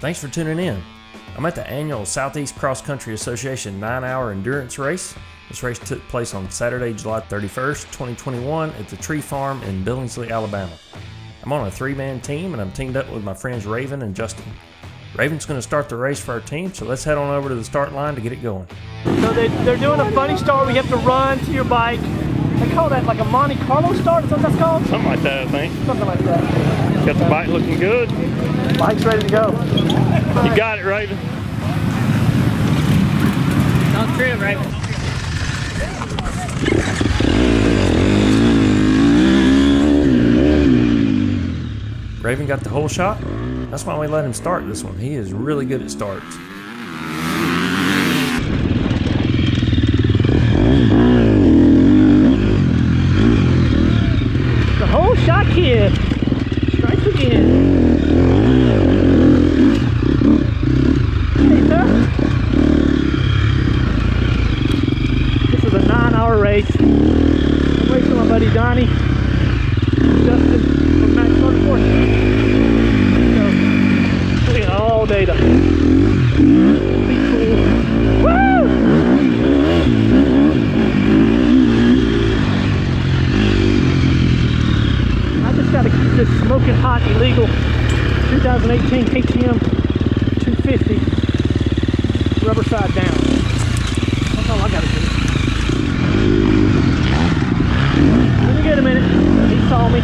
Thanks for tuning in. I'm at the annual Southeast Cross Country Association 9-hour endurance race. This race took place on Saturday, July 31st, 2021 at the Tree Farm in Billingsley, Alabama. I'm on a 3-man team and I'm teamed up with my friends Raven and Justin. Raven's going to start the race for our team, so let's head on over to the start line to get it going. So they're doing a funny start where you have to run to your bike. They call that like a Monte Carlo start, is that what that's called? Something like that, I think. Something like that. Got the bike looking good. Bike's ready to go. You got it, Raven. Don't trim, Raven. Raven got the whole shot. That's why we let him start this one. He is really good at starts. The whole shot kid strikes again. Hey, sir. This is a 9-hour race. I'm racing with my buddy Donnie, Justin from Max Motorsports. So, look at all data. Be cool. Woo! I just got to keep this smoking hot illegal 2018 KTM 250 rubber side down. That's all I got to do. Let me get a minute. He saw me.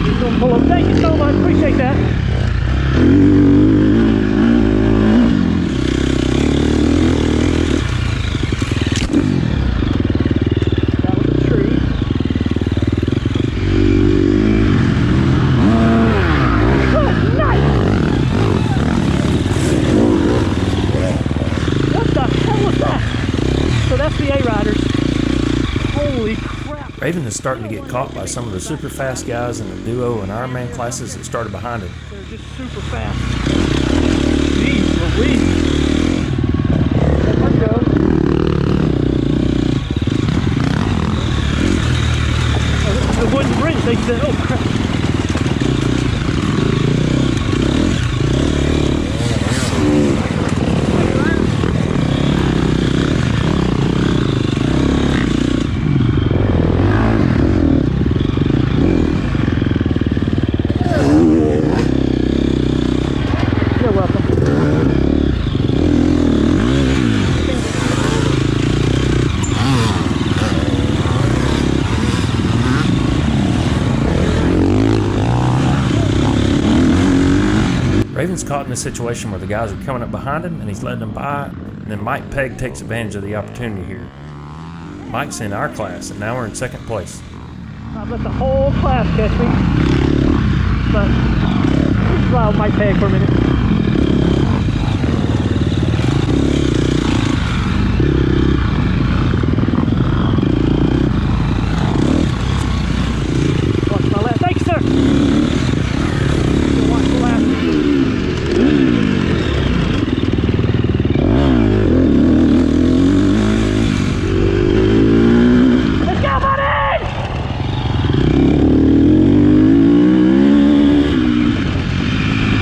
He's going to pull up. Thank you so much. Appreciate that. That was a tree. Good night. What the hell was that? So that's the A-Riders. Holy crap. Raven is starting to get caught by some of the super fast guys in the duo and Ironman classes that started behind him. They're just super fast. Jeez Louise. Let her go. Oh, this is the wooden bridge. They said, oh crap. You're welcome. Raven's caught in a situation where the guys are coming up behind him and he's letting them by, and then Mike Pegg takes advantage of the opportunity here. Mike's in our class and now we're in second place. I've let the whole class catch me. But let's ride my Peg for a minute. Watch my lap. Thank you, sir. Watch the lap. Let's go, buddy!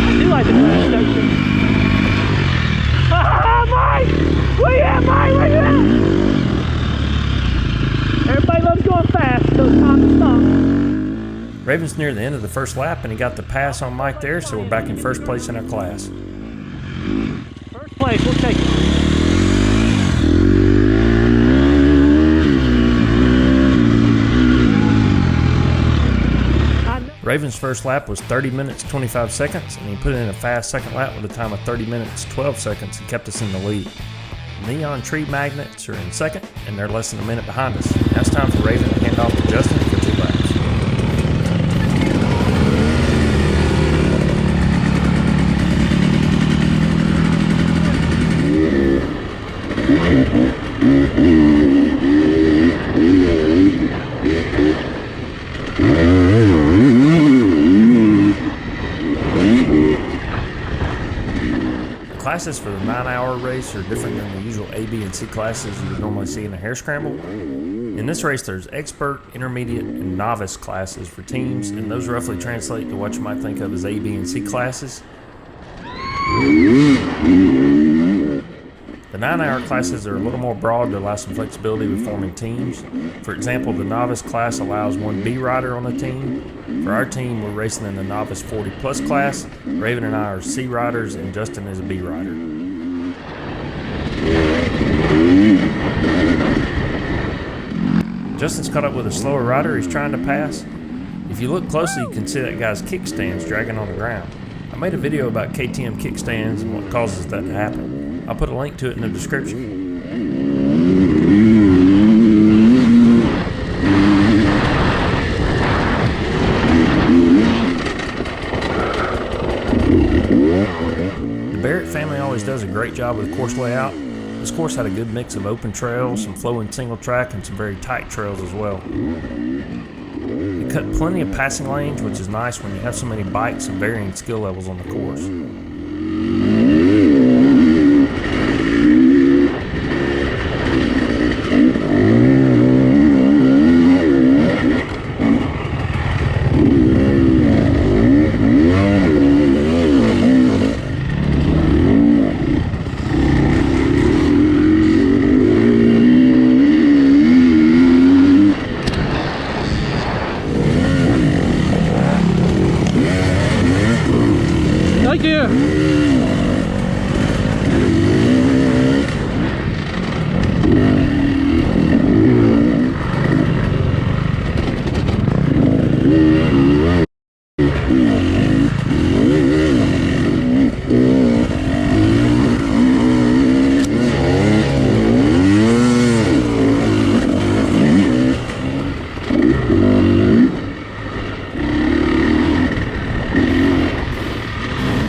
I do like the crash station. Ah, Mike! Where you at, Mike? Where you at? Everybody loves going fast, so it's time to stop. Raven's near the end of the first lap and he got the pass on Mike there, so we're back in first place in our class. First place, we'll take it. Raven's first lap was 30 minutes 25 seconds and he put in a fast second lap with a time of 30 minutes 12 seconds and kept us in the lead. Neon Tree Magnets are in second and they're less than a minute behind us. Now it's time for Raven to hand off to Justin for 2 laps. Classes for the 9-hour race are different than the usual A, B, and C classes you would normally see in a hare scramble. In this race, there's expert, intermediate, and novice classes for teams, and those roughly translate to what you might think of as A, B, and C classes. 9-hour classes are a little more broad to allow some flexibility with forming teams. For example, the novice class allows one B rider on the team. For our team, we're racing in the novice 40 plus class. Raven and I are C riders and Justin is a B rider. Justin's caught up with a slower rider he's trying to pass. If you look closely, you can see that guy's kickstands dragging on the ground. I made a video about KTM kickstands and what causes that to happen. I'll put a link to it in the description. The Barrett family always does a great job with the course layout. This course had a good mix of open trails, some flowing single track, and some very tight trails as well. It cut plenty of passing lanes, which is nice when you have so many bikes and varying skill levels on the course. Thank you.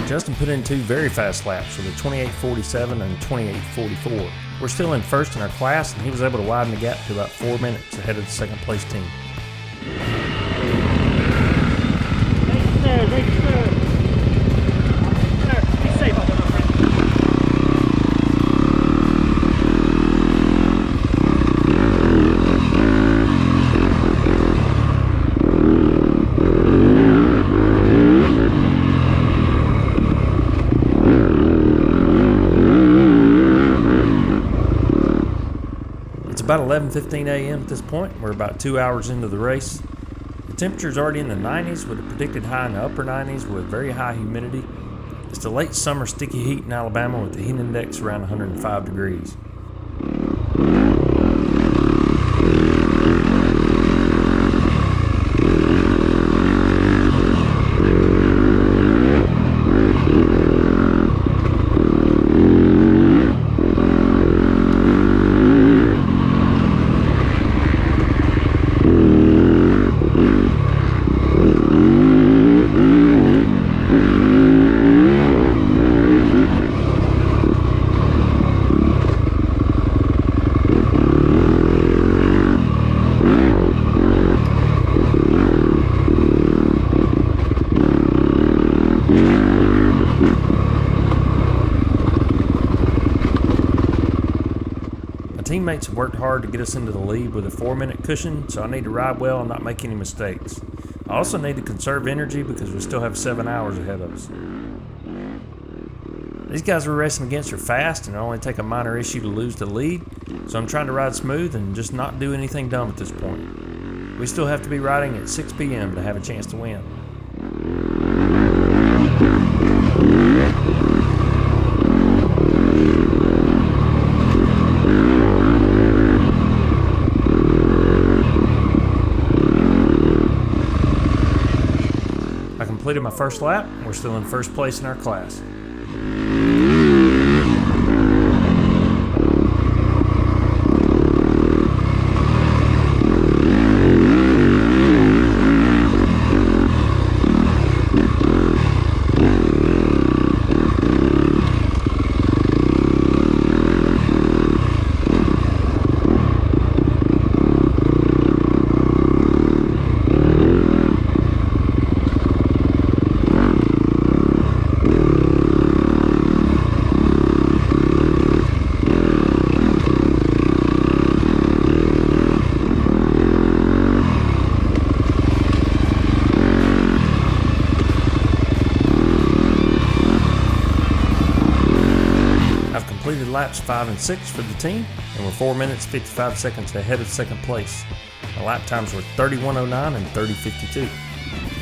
Justin put in two very fast laps with a 28.47 and 28.44. We're still in first in our class, and he was able to widen the gap to about 4 minutes ahead of the second place team. Make sure. Be safe out there, my friend. It's about 11:15 a.m. at this point. We're about 2 hours into the race. The temperature's already in the 90s with a predicted high in the upper 90s with very high humidity. It's the late summer sticky heat in Alabama with the heat index around 105 degrees. Teammates have worked hard to get us into the lead with a 4-minute cushion, so I need to ride well and not make any mistakes. I also need to conserve energy because we still have 7 hours ahead of us. These guys we're racing against are fast and it only take a minor issue to lose the lead, so I'm trying to ride smooth and just not do anything dumb at this point. We still have to be riding at 6 p.m. to have a chance to win. I completed my first lap, and we're still in first place in our class. laps 5 and 6 for the team, and we're 4 minutes 55 seconds ahead of second place. The lap times were 31:09 and 30:52.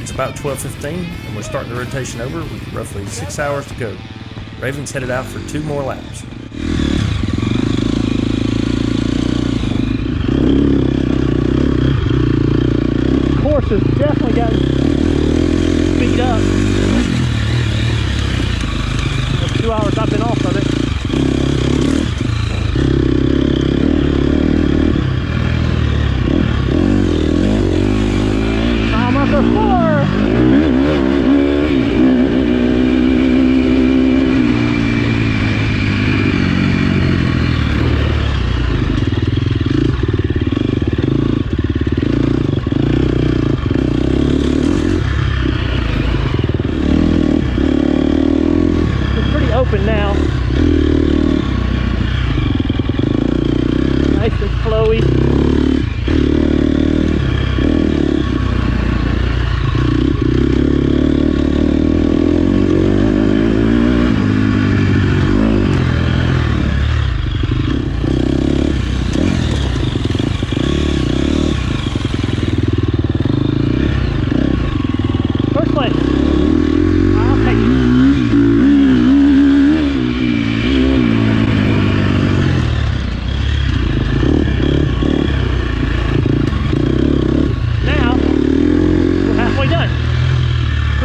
It's about 12:15, and we're starting the rotation over with roughly 6 hours to go. Raven's headed out for 2 more laps. The course has definitely gotten speed up. The 2 hours I've been off of it. Number 4. It's pretty open now. Nice and flowy.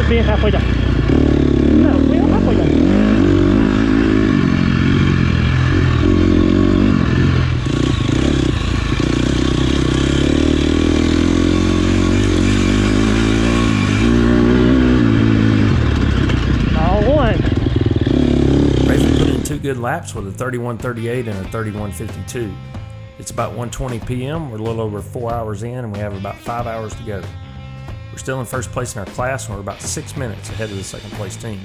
Being halfway done. No, we are halfway done. All one. Raven put in 2 good laps with a 31:38 and a 31:52. It's about 1:20 p.m. We're a little over 4 hours in, and we have about 5 hours to go. We're still in first place in our class, and we're about 6 minutes ahead of the second place team.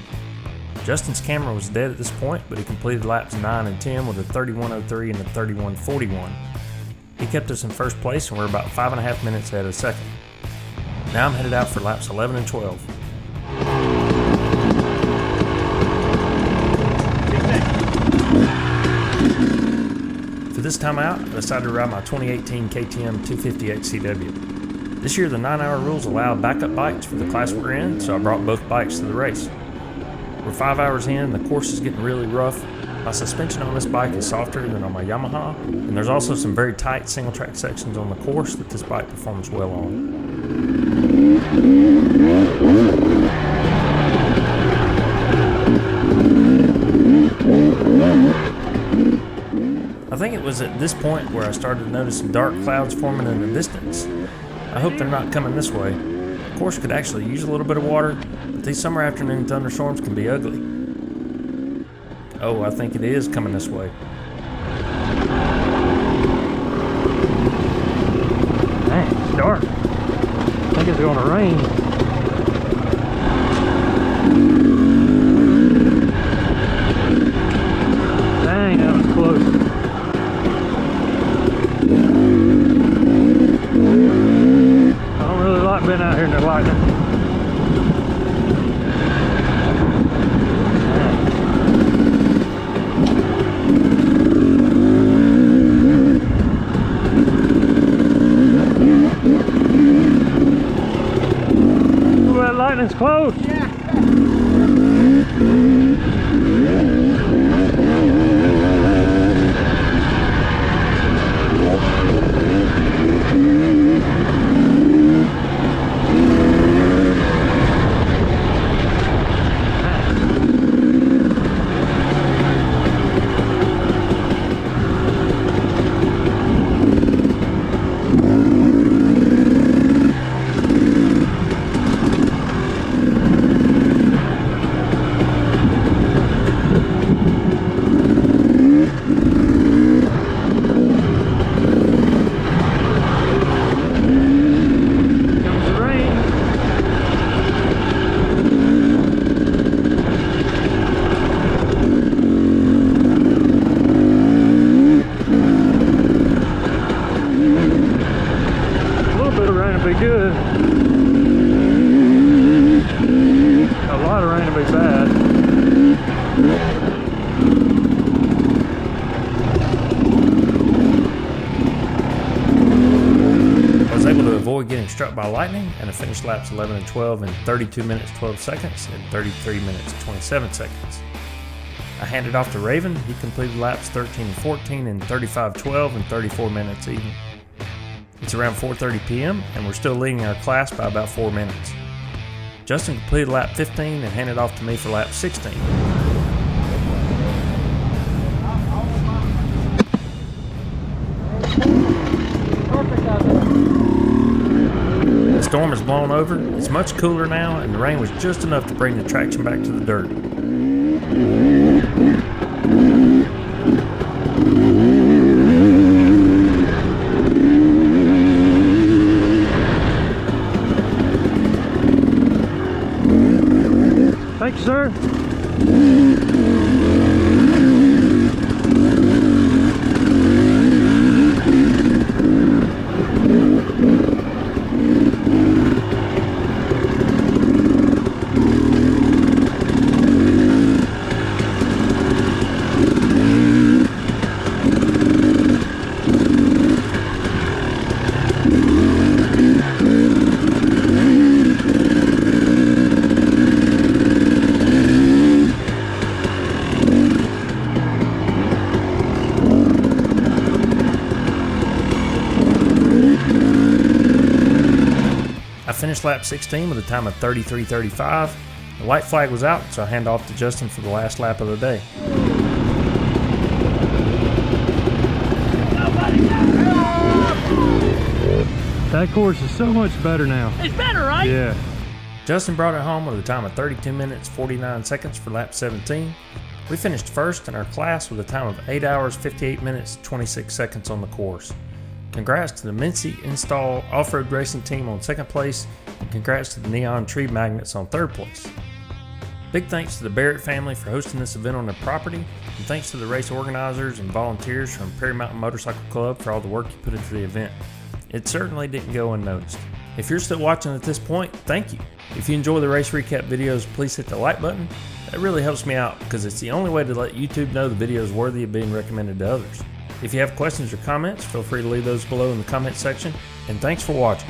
Justin's camera was dead at this point, but he completed laps 9 and 10 with a 31:03 and a 31:41. He kept us in first place, and we're about 5.5 minutes ahead of second. Now I'm headed out for laps 11 and 12. For this time out, I decided to ride my 2018 KTM 250 XCW. This year, the 9-hour rules allow backup bikes for the class we're in, so I brought both bikes to the race. We're 5 hours in, the course is getting really rough. My suspension on this bike is softer than on my Yamaha, and there's also some very tight single-track sections on the course that this bike performs well on. I think it was at this point where I started to notice some dark clouds forming in the distance. I hope they're not coming this way. The course could actually use a little bit of water, but these summer afternoon thunderstorms can be ugly. Oh, I think it is coming this way. Dang, it's dark. I think it's going to rain. Dang, that was close. Been out here in the lightning. Ooh, that lightning's close. Yeah. Be good. A lot of rain will be bad. getting struck by lightning, and I finished laps 11 and 12 in 32 minutes 12 seconds and 33 minutes 27 seconds. I handed off to Raven. He completed laps 13 and 14 in 35-12 and 34 minutes even. It's around 4:30 p.m. and we're still leading our class by about 4 minutes. Justin completed lap 15 and handed off to me for lap 16. The storm has blown over. It's much cooler now, and the rain was just enough to bring the traction back to the dirt. Thank you, sir. I finished lap 16 with a time of 33:35. The white flag was out, so I hand off to Justin for the last lap of the day. That course is so much better now. It's better, right? Yeah. Justin brought it home with a time of 32 minutes 49 seconds for lap 17. We finished first in our class with a time of 8 hours 58 minutes 26 seconds on the course. Congrats to the Mincy Install Off-Road Racing Team on second place, and congrats to the Neon Tree Magnets on third place. Big thanks to the Barrett family for hosting this event on their property, and thanks to the race organizers and volunteers from Perry Mountain Motorcycle Club for all the work you put into the event. It certainly didn't go unnoticed. If you're still watching at this point, thank you. If you enjoy the race recap videos, please hit the like button. That really helps me out because it's the only way to let YouTube know the video is worthy of being recommended to others. If you have questions or comments, feel free to leave those below in the comment section, and thanks for watching.